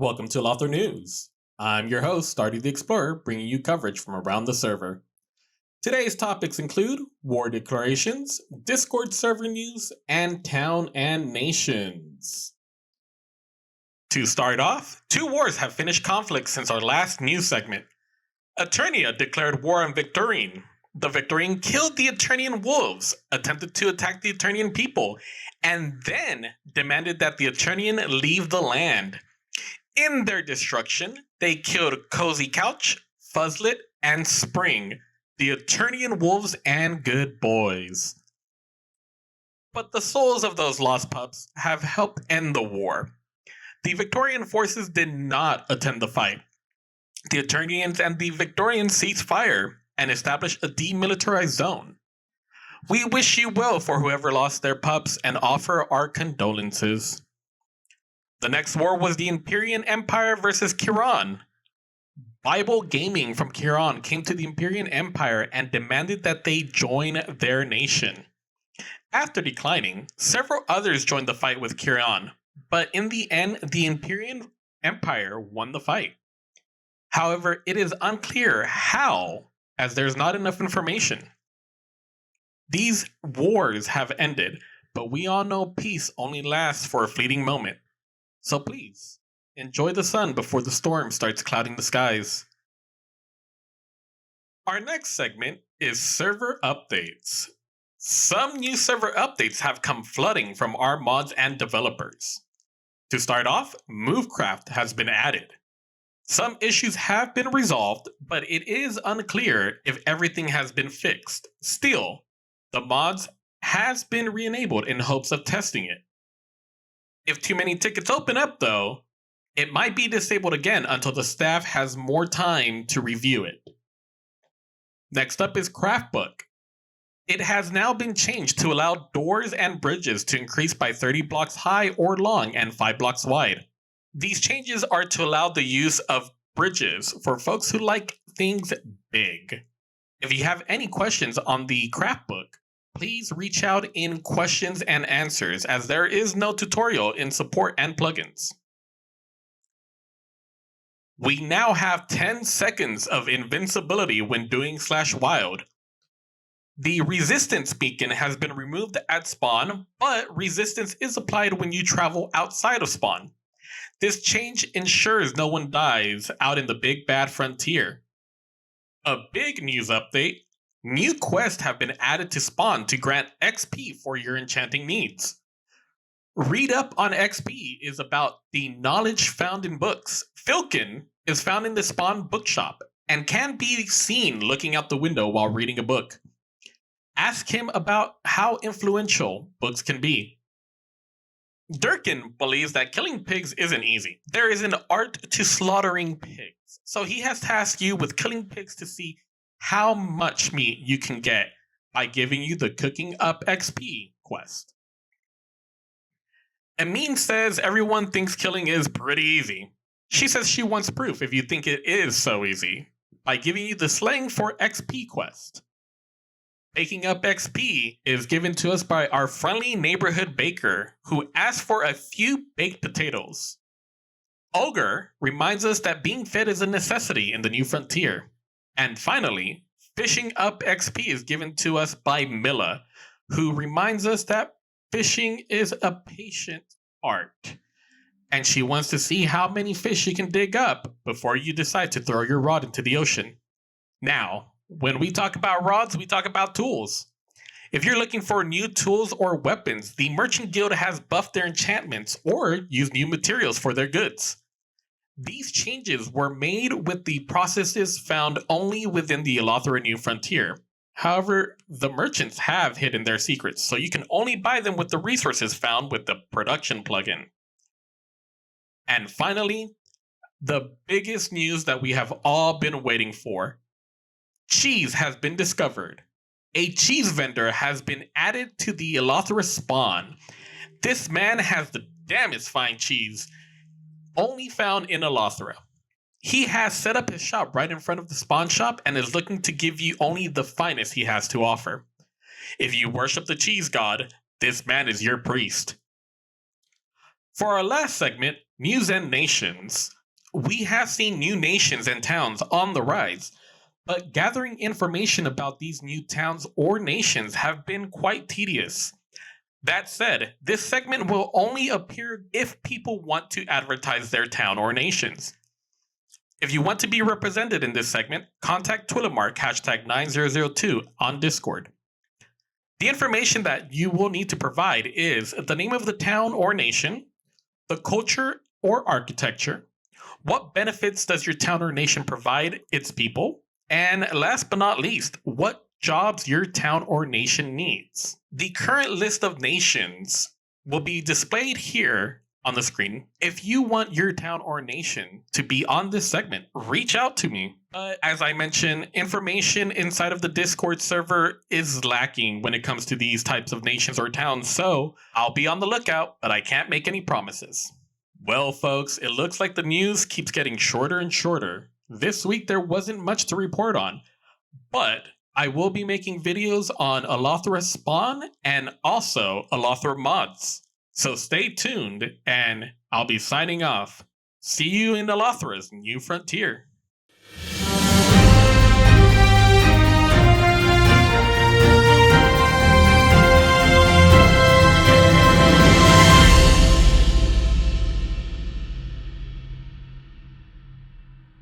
Welcome to Alathra News. I'm your host, Stardy the Explorer, bringing you coverage from around the server. Today's topics include war declarations, Discord server news, and town and nations. To start off, 2 wars have finished conflict since our last news segment. Eternia declared war on Victorine. The Victorine killed the Eternian wolves, attempted to attack the Eternian people, and then demanded that the Eternian leave the land. In their destruction, they killed Cozy Couch, Fuzzlet, and Spring, the Eternian wolves and good boys. But the souls of those lost pups have helped end the war. The Victorian forces did not attend the fight. The Eternians and the Victorians ceased fire and established a demilitarized zone. We wish you well for whoever lost their pups and offer our condolences. The next war was the Empyrean Empire versus Kiran. Bible Gaming from Kiran came to the Empyrean Empire and demanded that they join their nation. After declining, several others joined the fight with Kiran, but in the end, the Empyrean Empire won the fight. However, it is unclear how, as there's not enough information. These wars have ended, but we all know peace only lasts for a fleeting moment. So please, enjoy the sun before the storm starts clouding the skies. Our next segment is server updates. Some new server updates have come flooding from our mods and developers. To start off, Movecraft has been added. Some issues have been resolved, but it is unclear if everything has been fixed. Still, the mods has been re-enabled in hopes of testing it. If too many tickets open up, though, it might be disabled again until the staff has more time to review it. Next up is Craftbook. It has now been changed to allow doors and bridges to increase by 30 blocks high or long and 5 blocks wide. These changes are to allow the use of bridges for folks who like things big. If you have any questions on the Craftbook, please reach out in questions and answers, as there is no tutorial in support and plugins. We now have 10 seconds of invincibility when doing /wild. The resistance beacon has been removed at spawn, but resistance is applied when you travel outside of spawn. This change ensures no one dies out in the big bad frontier. A big news update. New quests have been added to spawn to grant XP for your enchanting needs. Read up on XP is about the knowledge found in books. Filkin is found in the spawn bookshop and can be seen looking out the window while reading a book. Ask him about how influential books can be. Durkin believes that killing pigs isn't easy. There is an art to slaughtering pigs, so he has tasked you with killing pigs to see how much meat you can get by giving you the Cooking Up XP quest. Amine says everyone thinks killing is pretty easy. She says she wants proof if you think it is so easy, by giving you the Slaying for XP quest. Baking Up XP is given to us by our friendly neighborhood baker, who asked for a few baked potatoes. Ogre reminds us that being fed is a necessity in the new frontier. And finally, Fishing Up XP is given to us by Milla, who reminds us that fishing is a patient art. And she wants to see how many fish you can dig up before you decide to throw your rod into the ocean. Now, when we talk about rods, we talk about tools. If you're looking for new tools or weapons, the Merchant Guild has buffed their enchantments or used new materials for their goods. These changes were made with the processes found only within the Alathra New Frontier. However, the merchants have hidden their secrets, so you can only buy them with the resources found with the production plugin. And finally, the biggest news that we have all been waiting for. Cheese has been discovered. A cheese vendor has been added to the Alathra spawn. This man has the damnest fine cheese, only found in Alathra. He has set up his shop right in front of the spawn shop and is looking to give you only the finest he has to offer. If you worship the cheese god, this man is your priest. For our last segment, News and nations. We have seen new nations and towns on the rise, but gathering information about these new towns or nations have been quite tedious. That said, this segment will only appear if people want to advertise their town or nations. If you want to be represented in this segment, contact Twillermark #9002 on Discord. The information that you will need to provide is the name of the town or nation, the culture or architecture, what benefits does your town or nation provide its people, and last but not least, what jobs your town or nation needs. The current list of nations will be displayed here on the screen. If you want your town or nation to be on this segment, reach out to me. As I mentioned, information inside of the Discord server is lacking when it comes to these types of nations or towns, so I'll be on the lookout, but I can't make any promises. Well, folks, it looks like the news keeps getting shorter and shorter. This week there wasn't much to report on, but I will be making videos on Alathra spawn and also Alathra mods. So stay tuned, and I'll be signing off. See you in Alathra's new frontier.